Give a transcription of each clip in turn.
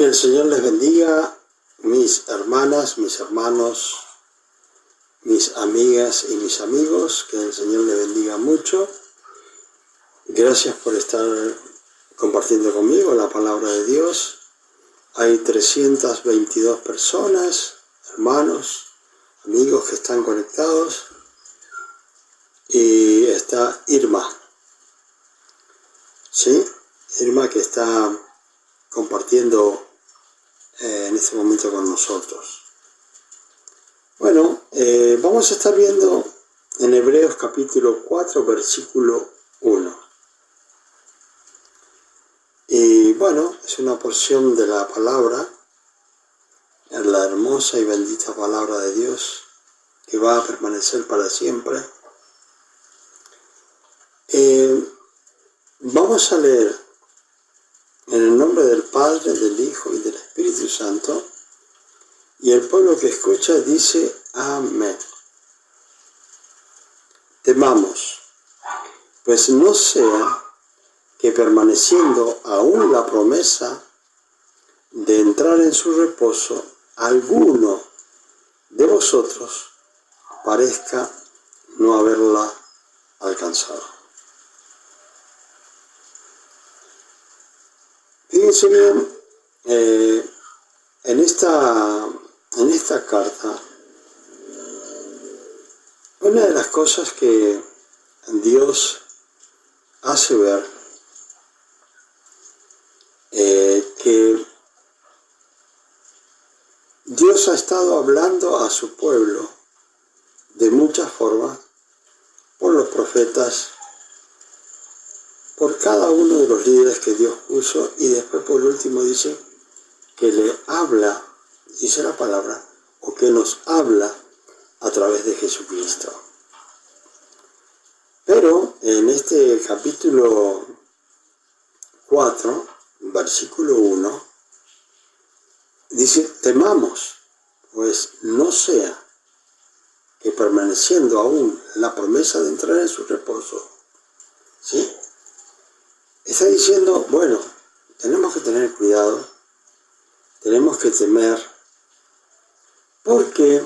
el Señor les bendiga, mis hermanas, mis hermanos, mis amigas y mis amigos, que el Señor les bendiga mucho. Gracias por estar compartiendo conmigo la palabra de Dios. Hay 322 personas, hermanos, amigos que están conectados. Y está Irma, ¿sí? Irma que está compartiendo en este momento con nosotros. Bueno, vamos a estar viendo en Hebreos capítulo 4, versículo 1. Y bueno, es una porción de la palabra, la hermosa y bendita palabra de Dios, que va a permanecer para siempre. Vamos a leer en el nombre del Padre, del Hijo y del Espíritu Santo, y el pueblo que escucha dice amén. Temamos, pues no sea que permaneciendo aún la promesa de entrar en su reposo, alguno de vosotros parezca no haberla alcanzado. Fíjense bien, en esta carta, una de las cosas que Dios hace ver que Dios ha estado hablando a su pueblo de muchas formas, por los profetas, por cada uno de los líderes que Dios puso, y después por último dice que le habla, dice la palabra, o que nos habla a través de Jesucristo. Pero en este capítulo 4, versículo 1, dice, temamos, pues no sea que permaneciendo aún la promesa de entrar en su reposo, ¿sí? Está diciendo, bueno, tenemos que tener cuidado, tenemos que temer, porque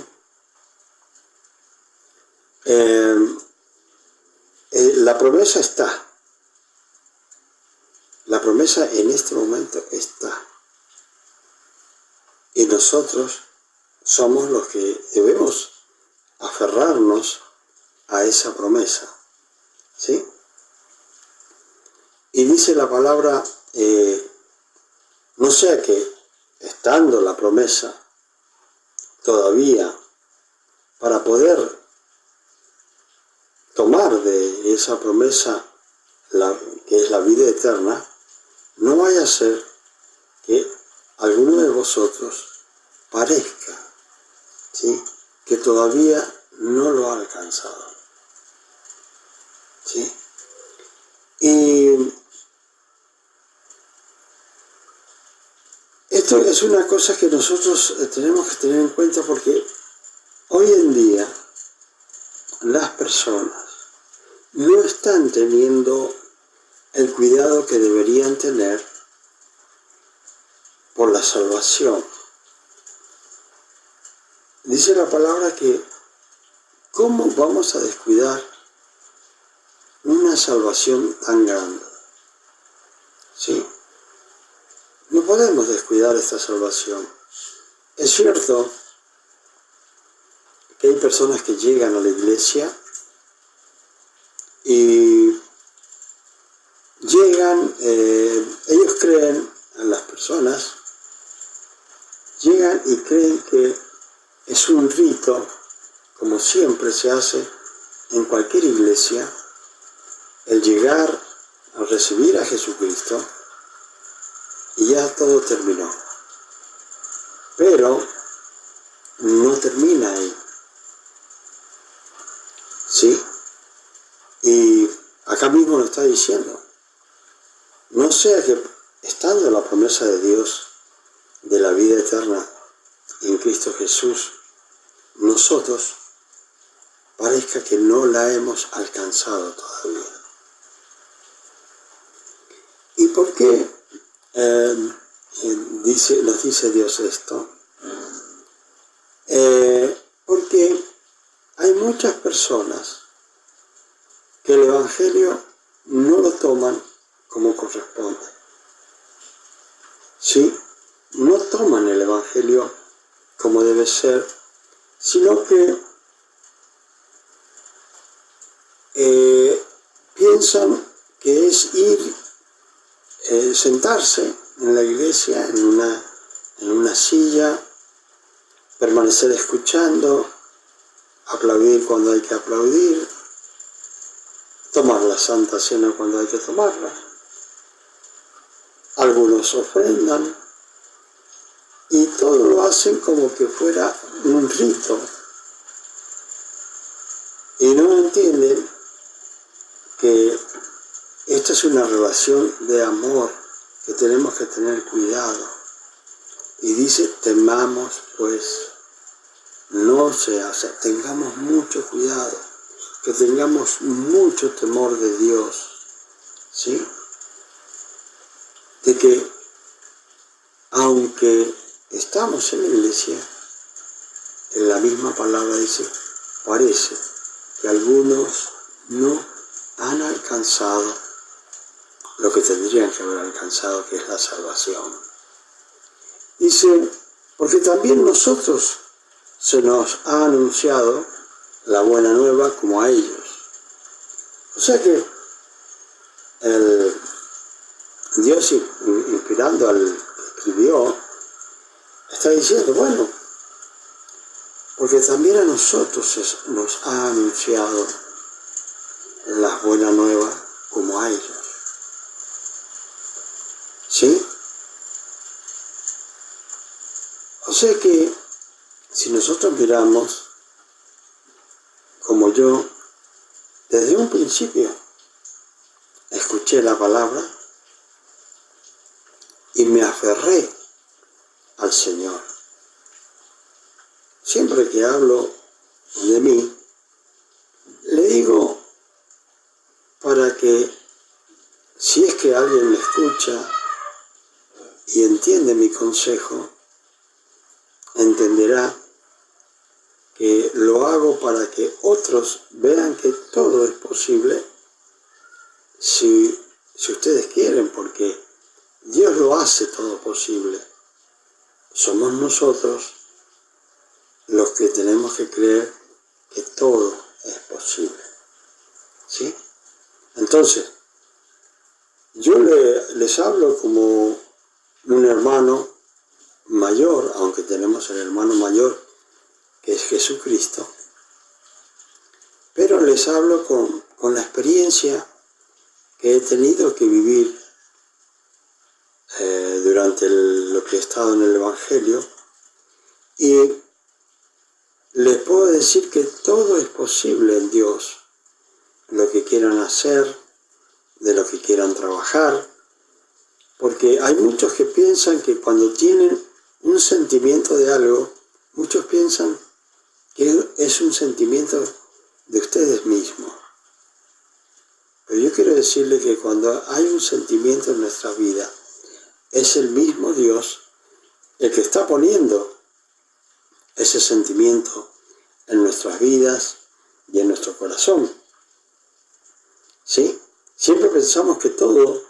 la promesa está. La promesa en este momento está. Y nosotros somos los que debemos aferrarnos a esa promesa, ¿sí? Y dice la palabra, no sea que, estando la promesa todavía, para poder tomar de esa promesa, que es la vida eterna, no vaya a ser que alguno de vosotros parezca, ¿sí?, que todavía no lo ha alcanzado, ¿sí? Y esto es una cosa que nosotros tenemos que tener en cuenta, porque hoy en día las personas no están teniendo el cuidado que deberían tener por la salvación. Dice la palabra que ¿cómo vamos a descuidar una salvación tan grande? ¿Sí? No podemos descuidar esta salvación. Es cierto que hay personas que llegan a la iglesia y llegan, ellos creen, las personas llegan y creen que es un rito, como siempre se hace en cualquier iglesia, el llegar a recibir a Jesucristo y ya todo terminó. Pero no termina ahí, ¿sí? Y acá mismo lo está diciendo. No sea que, estando la promesa de Dios de la vida eterna en Cristo Jesús, nosotros parezca que no la hemos alcanzado todavía. ¿Y por qué nos dice Dios esto? Porque hay muchas personas que el Evangelio no lo toman como corresponde. ¿Sí? No toman el Evangelio como debe ser, sino que piensan que es ir, sentarse en la iglesia, en una silla, permanecer escuchando, aplaudir cuando hay que aplaudir, tomar la Santa Cena cuando hay que tomarla. Algunos ofrendan y todo lo hacen como que fuera un rito. Y no entienden que esta es una relación de amor que tenemos que tener cuidado. Y dice, temamos pues, no sea, tengamos mucho cuidado, que tengamos mucho temor de Dios, ¿sí? De que, aunque estamos en la iglesia, en la misma palabra dice, parece que algunos no han alcanzado lo que tendrían que haber alcanzado, que es la salvación. Dice, porque también nosotros se nos ha anunciado la buena nueva como a ellos. O sea que Dios, inspirando al que escribió, está diciendo, bueno, porque también a nosotros nos ha anunciado la buena nueva como a ellos. ¿Sí? O sea que si nosotros miramos, como yo, desde un principio escuché la palabra y me aferré al Señor. Siempre que hablo de mí, le digo para que, si es que alguien me escucha y entiende mi consejo, entenderá que lo hago para que otros vean que todo es posible si ustedes quieren, porque Dios lo hace todo posible. Somos nosotros los que tenemos que creer que todo es posible. ¿Sí? Entonces, yo les hablo como un hermano mayor, aunque tenemos el hermano mayor que es Jesucristo, pero les hablo con la experiencia que he tenido que vivir durante lo que he estado en el Evangelio, y les puedo decir que todo es posible en Dios, lo que quieran hacer, de lo que quieran trabajar, porque hay muchos que piensan que cuando tienen un sentimiento de algo, muchos piensan que es un sentimiento de ustedes mismos. Pero yo quiero decirle que cuando hay un sentimiento en nuestra vida, es el mismo Dios el que está poniendo ese sentimiento en nuestras vidas y en nuestro corazón. ¿Sí? Siempre pensamos que todo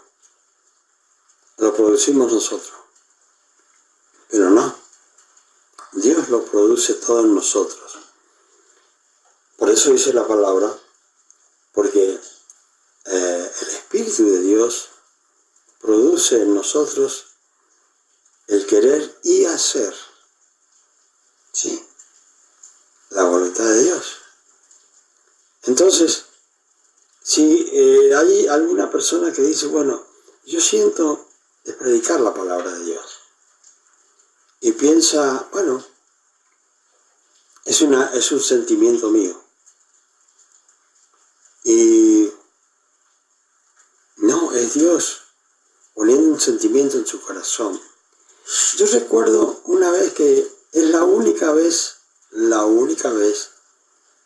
lo producimos nosotros, pero no. Dios lo produce todo en nosotros. Por eso dice la palabra, porque el Espíritu de Dios produce en nosotros el querer y hacer, ¿sí?, la voluntad de Dios. Entonces, si hay alguna persona que dice, bueno, yo siento de predicar la palabra de Dios, y piensa, bueno, es un sentimiento mío, y no, es Dios poniendo un sentimiento en su corazón. Yo recuerdo una vez que es la única vez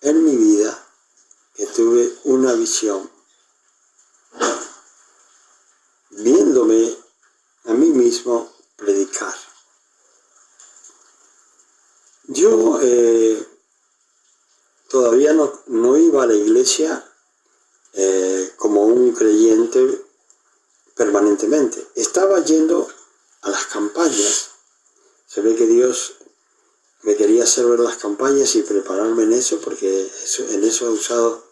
en mi vida que tuve una visión, viéndome a mí mismo predicando todavía no iba a la iglesia como un creyente permanentemente. Estaba yendo a las campañas. Se ve que Dios me quería hacer ver las campañas y prepararme en eso, porque en eso he usado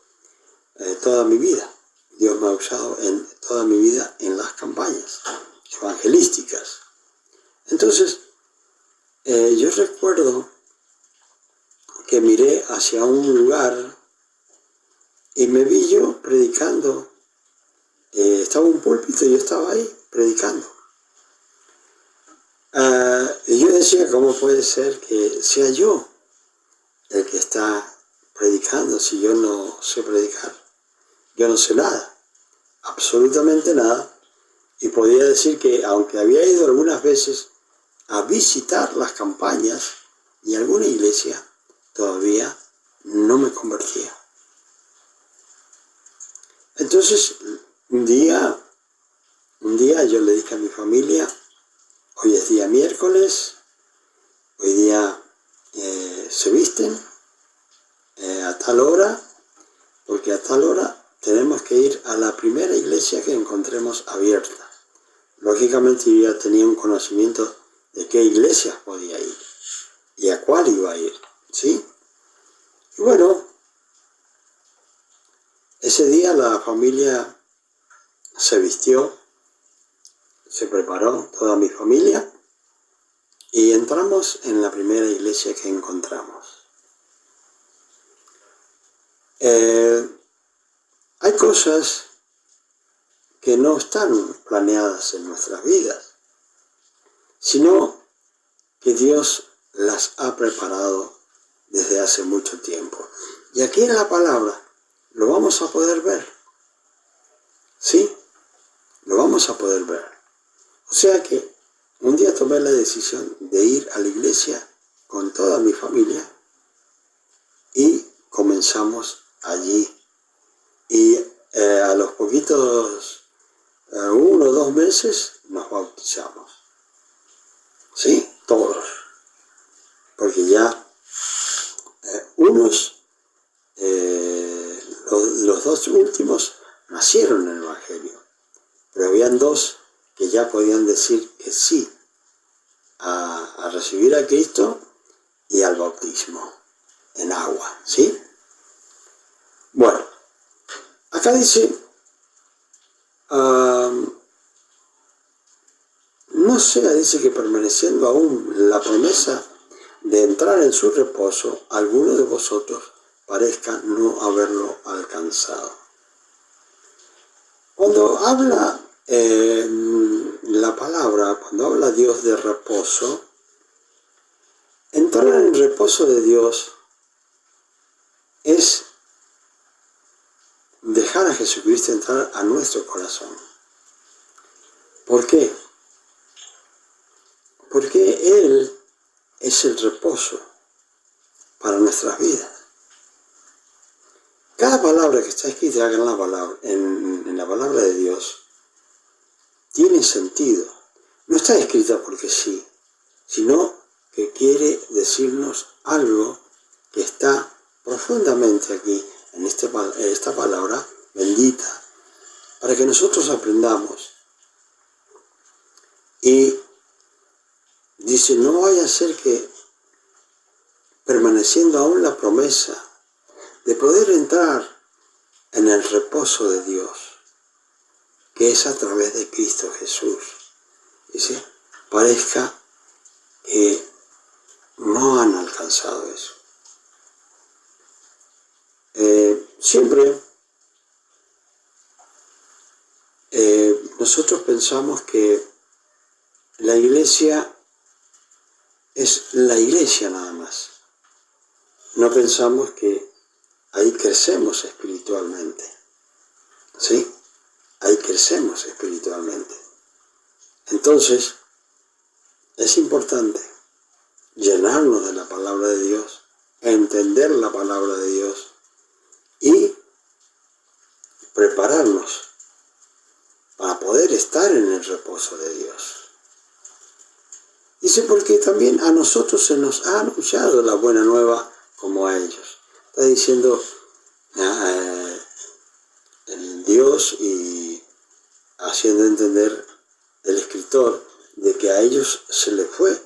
toda mi vida. Dios me ha usado en toda mi vida en las campañas evangelísticas. Entonces, yo recuerdo que miré hacia un lugar y me vi yo predicando. Estaba un púlpito y yo estaba ahí predicando. Y yo decía, ¿cómo puede ser que sea yo el que está predicando si yo no sé predicar? Yo no sé nada, absolutamente nada. Y podía decir que aunque había ido algunas veces a visitar las campañas y alguna iglesia, todavía no me convertía. Entonces, un día yo le dije a mi familia, hoy es día miércoles, hoy día se visten a tal hora, porque a tal hora tenemos que ir a la primera iglesia que encontremos abierta. Lógicamente yo ya tenía un conocimiento de qué iglesias podía ir y a cuál iba a ir, ¿sí? Y bueno, ese día la familia se vistió, se preparó, toda mi familia, y entramos en la primera iglesia que encontramos. Hay cosas que no están planeadas en nuestras vidas, sino que Dios las ha preparado desde hace mucho tiempo. Y aquí en la palabra lo vamos a poder ver, ¿sí? Lo vamos a poder ver. O sea que un día tomé la decisión de ir a la iglesia con toda mi familia y comenzamos allí. Y a los poquitos, 1 o 2 meses, nos bautizamos. ¿Sí? Todos. Porque ya unos, los 2 últimos, nacieron en el Evangelio. Pero habían 2 que ya podían decir que sí a recibir a Cristo y al bautismo en agua, ¿sí? Bueno, acá dice, no sea, dice que permaneciendo aún la promesa de entrar en su reposo, alguno de vosotros parezca no haberlo alcanzado. Cuando habla la palabra, cuando habla Dios de reposo, entrar en el reposo de Dios es dejar a Jesucristo entrar a nuestro corazón. ¿Por qué? Porque Él es el reposo para nuestras vidas. Cada palabra que está escrita en la palabra de Dios tiene sentido. No está escrita porque sí, sino que quiere decirnos algo que está profundamente aquí en esta palabra bendita, para que nosotros aprendamos. Y dice, no vaya a ser que, permaneciendo aún la promesa de poder entrar en el reposo de Dios, que es a través de Cristo Jesús, dice, parezca que no han alcanzado eso. Siempre nosotros pensamos que la iglesia es la iglesia nada más. No pensamos que ahí crecemos espiritualmente, ¿sí? Ahí crecemos espiritualmente. Entonces, es importante llenarnos de la palabra de Dios, entender la palabra de Dios y prepararnos para poder estar en el reposo de Dios. Dice, porque también a nosotros se nos ha anunciado la buena nueva como a ellos. Está diciendo el Dios y haciendo entender el escritor de que a ellos se les fue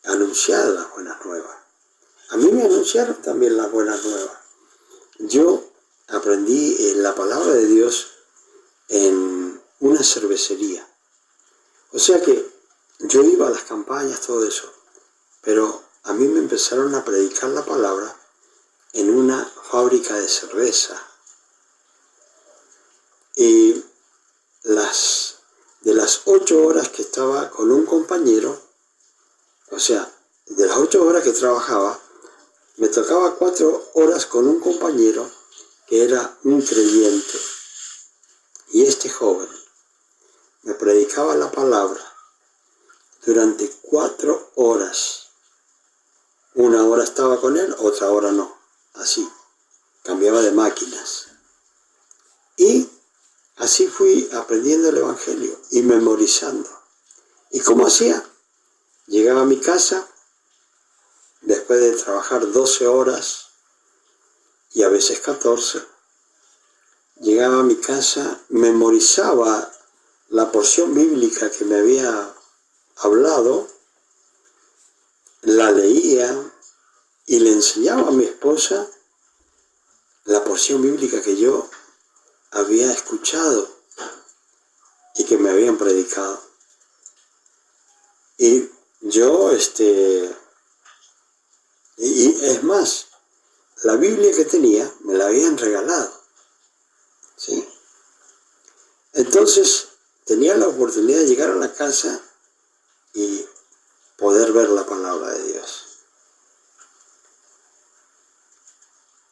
anunciar las buenas nuevas. A mí me anunciaron también las buenas nuevas. Yo aprendí la palabra de Dios en una cervecería. O sea que yo iba a las campañas, todo eso, pero a mí me empezaron a predicar la palabra en una fábrica de cerveza. Y de las 8 horas que estaba con un compañero, o sea, de las 8 horas que trabajaba, me tocaba 4 horas con un compañero que era un creyente. Y este joven me predicaba la palabra durante 4 horas. Una hora estaba con él, otra hora no. Así, cambiaba de máquinas. Y así fui aprendiendo el Evangelio y memorizando. ¿Y cómo hacía? Llegaba a mi casa, después de trabajar 12 horas y a veces 14, llegaba a mi casa, memorizaba la porción bíblica que me había hablado, la leía y le enseñaba a mi esposa la porción bíblica que yo había escuchado y que me habían predicado. Y yo, y es más, la Biblia que tenía me la habían regalado, ¿sí? Entonces tenía la oportunidad de llegar a la casa y poder ver la palabra de Dios.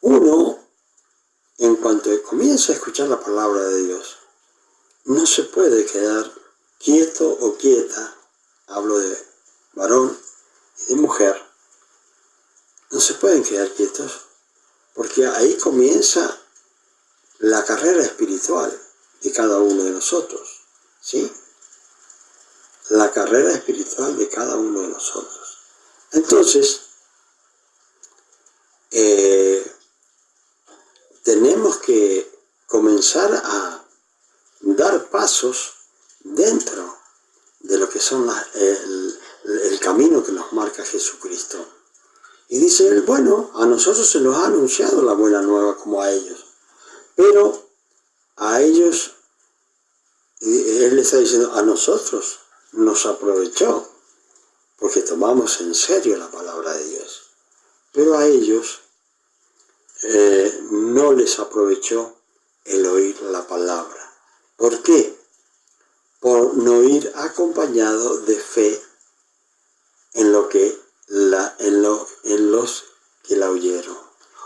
Uno, en cuanto comienza a escuchar la palabra de Dios, no se puede quedar quieto o quieta, hablo de varón y de mujer, no se pueden quedar quietos, porque ahí comienza la carrera espiritual de cada uno de nosotros, ¿sí? La carrera espiritual de cada uno de nosotros. Entonces, tenemos que comenzar a dar pasos dentro de lo que son el camino que nos marca Jesucristo. Y dice él, bueno, a nosotros se nos ha anunciado la buena nueva como a ellos, pero a ellos, él le está diciendo, a nosotros nos aprovechó, porque tomamos en serio la palabra de Dios, pero a ellos no les aprovechó el oír la palabra. ¿Por qué? Por no ir acompañado de fe en los que la oyeron.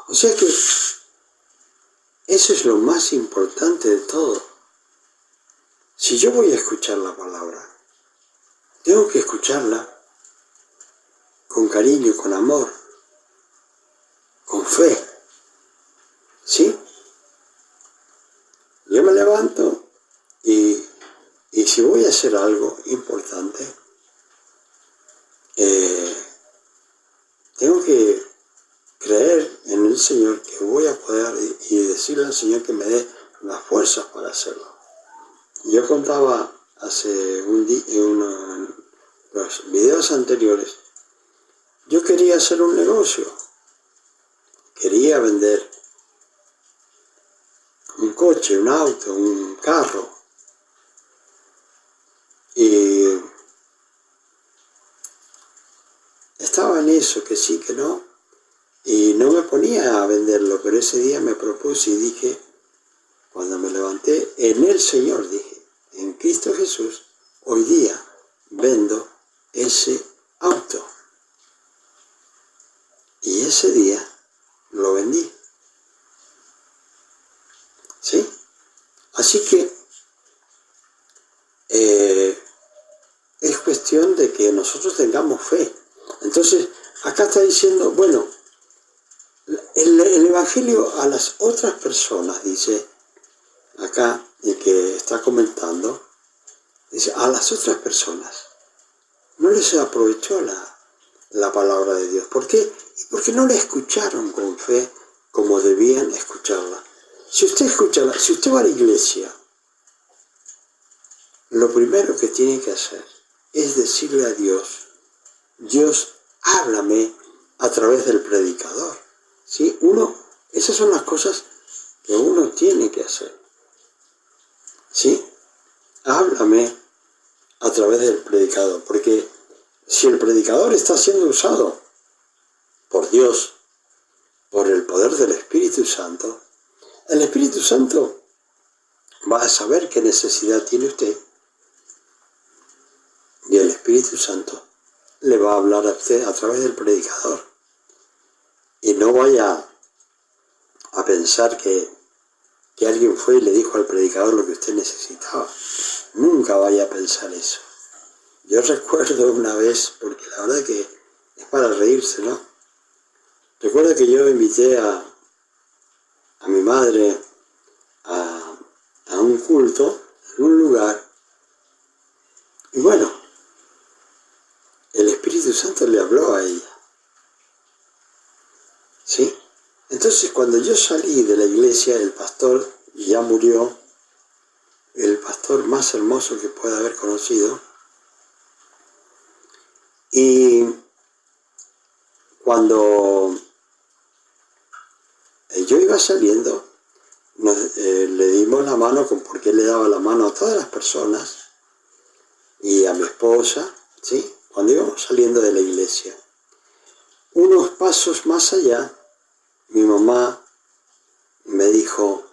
O sea que eso es lo más importante de todo. Si yo voy a escuchar la palabra, tengo que escucharla con cariño, con amor, con fe. ¿Sí? Yo me levanto y si voy a hacer algo importante, tengo que creer en el Señor que voy a poder y decirle al Señor que me dé las fuerzas para hacerlo. Yo contaba hace en los videos anteriores, yo quería hacer un negocio, quería vender un coche, un auto, un carro, y estaba en eso, que sí, que no, y no me ponía a venderlo, pero ese día me propuse y dije, cuando me levanté, en el Señor dije, en Cristo Jesús, hoy día vendo ese auto. Y ese día lo vendí. ¿Sí? Así que es cuestión de que nosotros tengamos fe. Entonces, acá está diciendo, bueno, el Evangelio a las otras personas, dice, acá el que está comentando, dice, a las otras personas no les aprovechó la palabra de Dios. ¿Por qué? Porque no la escucharon con fe como debían escucharla. Si usted va a la iglesia, lo primero que tiene que hacer es decirle a Dios, Dios, háblame a través del predicador. ¿Sí? Esas son las cosas que uno tiene que hacer. ¿Sí? Háblame a través del predicador, porque si el predicador está siendo usado por Dios, por el poder del Espíritu Santo, el Espíritu Santo va a saber qué necesidad tiene usted y el Espíritu Santo le va a hablar a usted a través del predicador. Y no vaya a pensar que alguien fue y le dijo al predicador lo que usted necesitaba. Nunca vaya a pensar eso. Yo recuerdo una vez, porque la verdad que es para reírse, ¿no? Recuerdo que yo invité a mi madre a un culto en un lugar, y bueno, el Espíritu Santo le habló a ella. ¿Sí? Entonces cuando yo salí de la iglesia, el pastor ya murió, el pastor más hermoso que pueda haber conocido, y cuando yo iba saliendo, le dimos la mano, porque él le daba la mano a todas las personas, y a mi esposa, ¿sí? Cuando íbamos saliendo de la iglesia. Unos pasos más allá, mi mamá me dijo,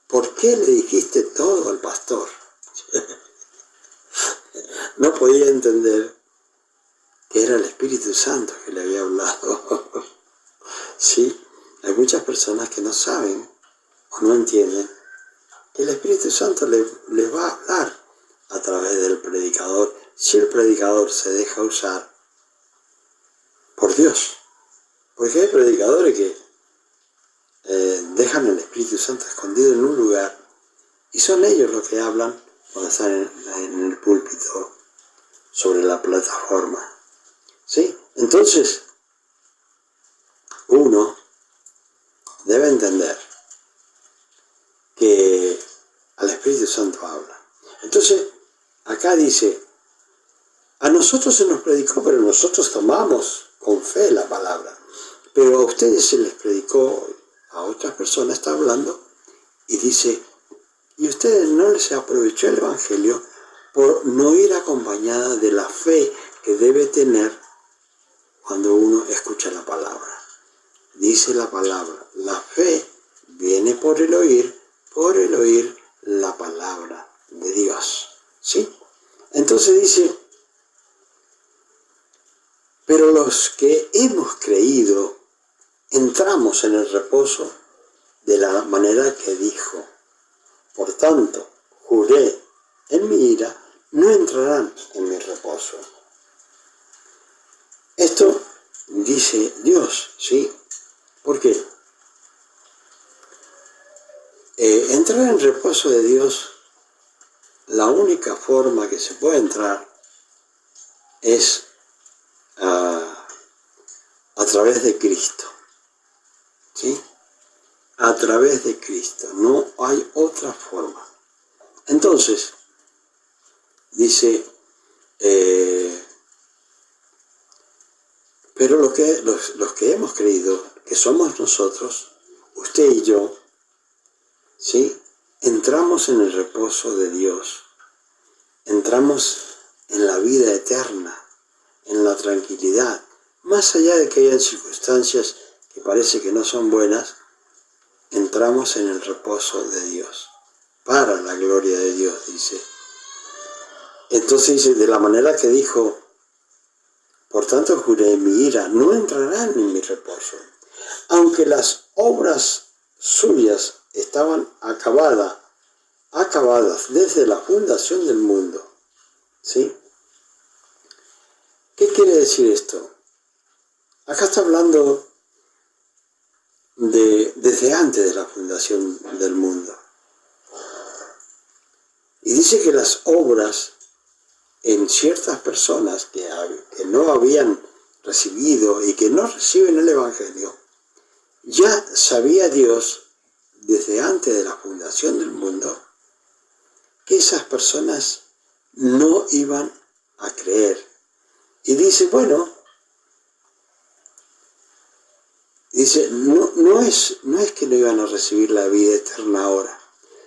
¿por qué le dijiste todo al pastor? No podía entender que era el Espíritu Santo que le había hablado. Sí, hay muchas personas que no saben o no entienden que el Espíritu Santo les va a hablar a través del predicador, si el predicador se deja usar por Dios. Porque hay predicadores que dejan el Espíritu Santo escondido en un lugar y son ellos los que hablan cuando están en el púlpito, sobre la plataforma. ¿Sí? Entonces, uno debe entender que al Espíritu Santo habla. Entonces, acá dice, a nosotros se nos predicó, pero nosotros tomamos con fe la palabra. Pero a ustedes se les predicó, a otras personas está hablando, y dice, y ustedes no les aprovechó el Evangelio por no ir acompañada de la fe que debe tener cuando uno escucha la palabra. Dice la palabra, la fe viene por el oír la palabra de Dios. ¿Sí? Entonces dice, pero los que hemos creído entramos en el reposo de la manera que dijo. Por tanto, juré en mi ira, no entrarán en mi reposo. Esto dice Dios, ¿sí? ¿Por qué? Entrar en reposo de Dios, la única forma que se puede entrar es a través de Cristo, ¿sí? A través de Cristo, no hay otra forma. Entonces, dice, pero los que hemos creído, que somos nosotros, usted y yo, ¿sí? Entramos en el reposo de Dios, entramos en la vida eterna, en la tranquilidad, más allá de que hayan circunstancias que parece que no son buenas, entramos en el reposo de Dios, para la gloria de Dios, dice. Entonces dice, de la manera que dijo, por tanto juré en mi ira, no entrarán en mi reposo, aunque las obras suyas estaban acabadas desde la fundación del mundo. ¿Sí? ¿Qué quiere decir esto? Acá está hablando desde antes de la fundación del mundo. Y dice que las obras en ciertas personas que no habían recibido y que no reciben el Evangelio, ya sabía Dios desde antes de la fundación del mundo que esas personas no iban a creer. Y dice, bueno, no es que no iban a recibir la vida eterna ahora,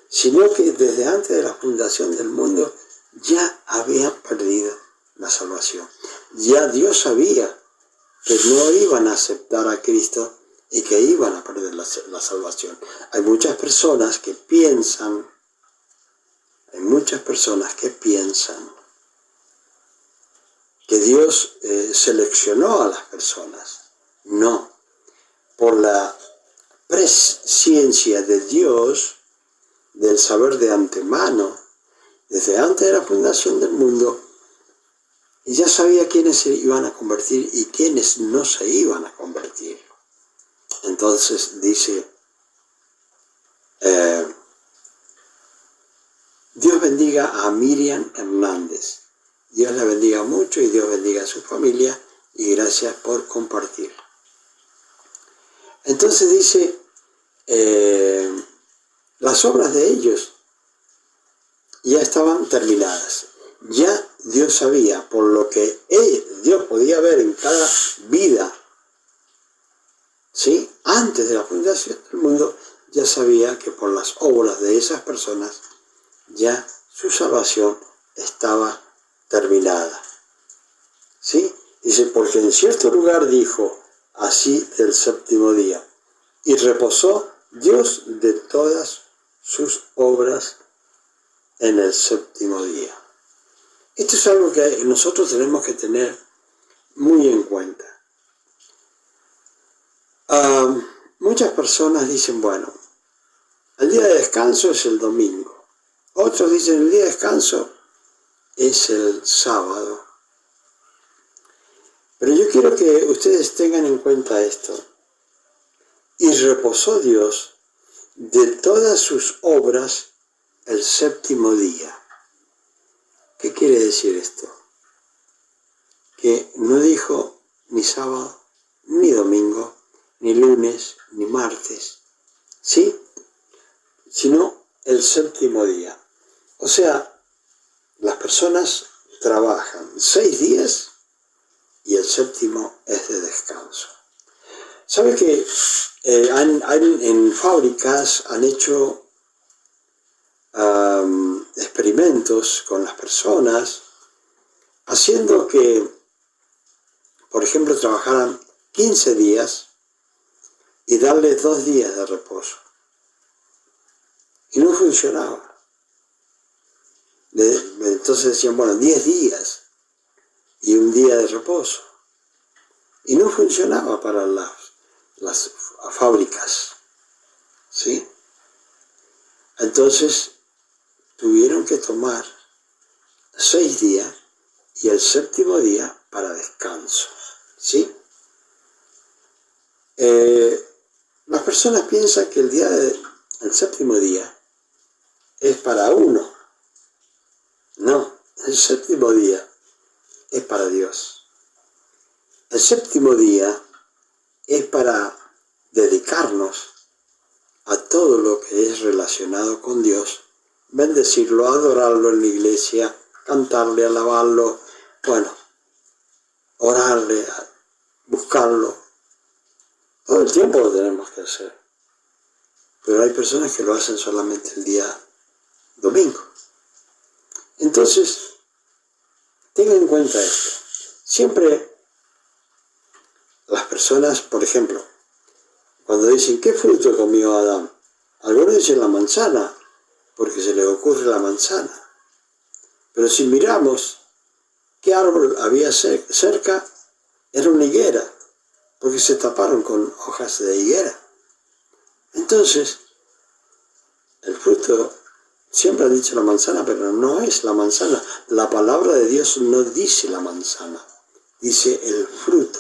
sino que desde antes de la fundación del mundo ya habían perdido la salvación. Ya Dios sabía que no iban a aceptar a Cristo y que iban a perder la salvación. Hay muchas personas que piensan que Dios seleccionó a las personas. No, por la presciencia de Dios, del saber de antemano, desde antes de la fundación del mundo, y ya sabía quiénes se iban a convertir y quiénes no se iban a convertir. Entonces dice, Dios bendiga a Miriam Hernández. Dios la bendiga mucho y Dios bendiga a su familia y gracias por compartir. Entonces dice, las obras de ellos ya estaban terminadas. Ya Dios sabía, por lo que Dios podía ver en cada vida, ¿sí? Antes de la fundación del mundo, ya sabía que por las obras de esas personas, ya su salvación estaba terminada. ¿Sí? Dice, porque en cierto lugar dijo, así del séptimo día, y reposó Dios de todas sus obras en el séptimo día. Esto es algo que nosotros tenemos que tener muy en cuenta. Muchas personas dicen, bueno, el día de descanso es el domingo. Otros dicen, el día de descanso es el sábado. Pero yo quiero que ustedes tengan en cuenta esto. Y reposó Dios de todas sus obras el séptimo día. ¿Qué quiere decir esto? Que no dijo ni sábado, ni domingo, ni lunes, ni martes, ¿sí? Sino el séptimo día. O sea, las personas trabajan 6 días y el séptimo es de descanso. ¿Sabe que en fábricas han hecho experimentos con las personas, haciendo que, por ejemplo, trabajaran 15 días y darles 2 días de reposo? Y no funcionaba. Entonces decían, bueno, 10 días y un día de reposo. Y no funcionaba para las fábricas, ¿sí? Entonces tuvieron que tomar 6 días y el séptimo día para descanso, ¿sí? Las personas piensan que el séptimo día es para uno. No, el séptimo día es para Dios. El séptimo día es para dedicarnos a todo lo que es relacionado con Dios, bendecirlo, adorarlo en la iglesia, cantarle, alabarlo, bueno, orarle, buscarlo. Todo el tiempo lo tenemos que hacer. Pero hay personas que lo hacen solamente el día domingo. Entonces, tengan en cuenta esto. Siempre las personas, por ejemplo, cuando dicen, ¿qué fruto comió Adán? Algunos dicen la manzana, porque se les ocurre la manzana. Pero si miramos qué árbol había cerca, era una higuera, porque se taparon con hojas de higuera. Entonces, el fruto, siempre han dicho la manzana, pero no es la manzana. La palabra de Dios no dice la manzana, dice el fruto,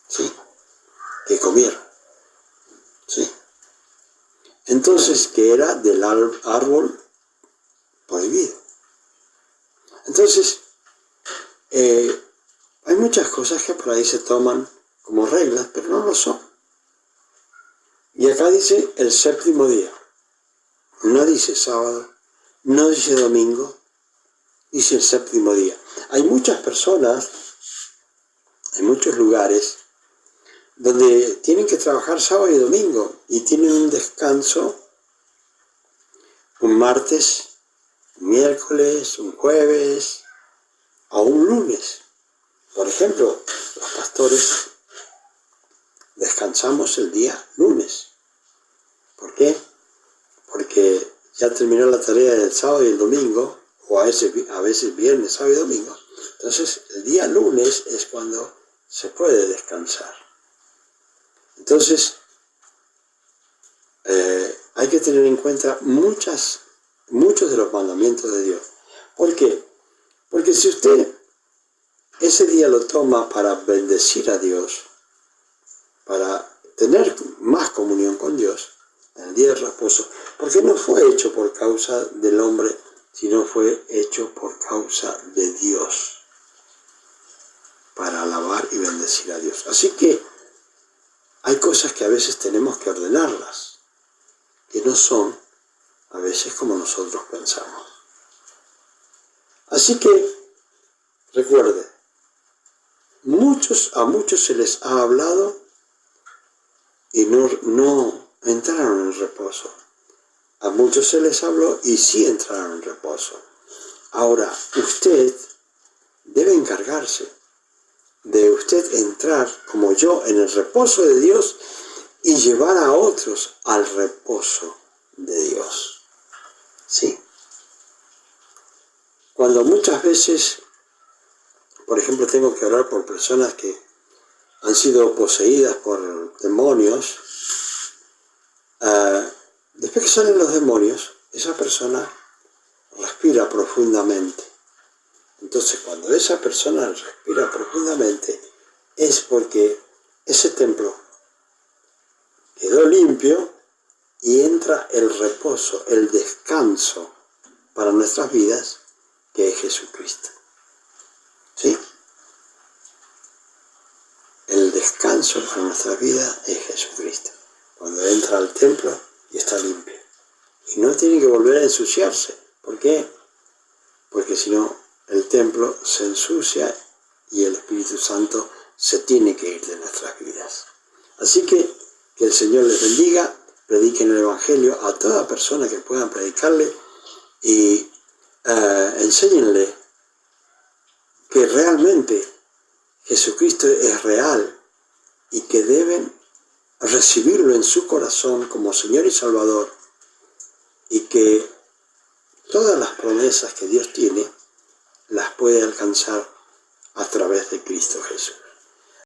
¿sí? Que comieron, ¿sí? Entonces, que era del árbol prohibido. Entonces, hay muchas cosas que por ahí se toman como reglas, pero no lo son. Y acá dice el séptimo día. No dice sábado, no dice domingo, dice el séptimo día. Hay muchas personas, hay muchos lugares donde tienen que trabajar sábado y domingo y tienen un descanso un martes, un miércoles, un jueves o un lunes. Por ejemplo, los pastores descansamos el día lunes. ¿Por qué? Porque ya terminó la tarea del sábado y el domingo, o a veces viernes, sábado y domingo. Entonces, el día lunes es cuando se puede descansar. Entonces, hay que tener en cuenta muchos de los mandamientos de Dios. ¿Por qué? Porque si usted ese día lo toma para bendecir a Dios, para tener más comunión con Dios, en el día de reposo, porque no fue hecho por causa del hombre, sino fue hecho por causa de Dios, para alabar y bendecir a Dios. Así que hay cosas que a veces tenemos que ordenarlas, que no son a veces como nosotros pensamos. Así que, recuerde, a muchos se les ha hablado y no entraron en reposo. A muchos se les habló y sí entraron en reposo. Ahora, usted debe encargarse de usted entrar, como yo, en el reposo de Dios y llevar a otros al reposo de Dios. ¿Sí? Cuando muchas veces, por ejemplo, tengo que orar por personas que han sido poseídas por demonios, después que salen los demonios, esa persona respira profundamente. Entonces, cuando esa persona respira profundamente, es porque ese templo quedó limpio y entra el reposo, el descanso para nuestras vidas, que es Jesucristo. ¿Sí? El descanso para nuestras vidas es Jesucristo. Cuando entra al templo y está limpio. Y no tiene que volver a ensuciarse. ¿Por qué? Porque si no, el templo se ensucia y el Espíritu Santo se tiene que ir de nuestras vidas. Así que el Señor les bendiga, prediquen el Evangelio a toda persona que puedan predicarle y enséñenle que realmente Jesucristo es real y que deben recibirlo en su corazón como Señor y Salvador y que todas las promesas que Dios tiene las puede alcanzar a través de Cristo Jesús.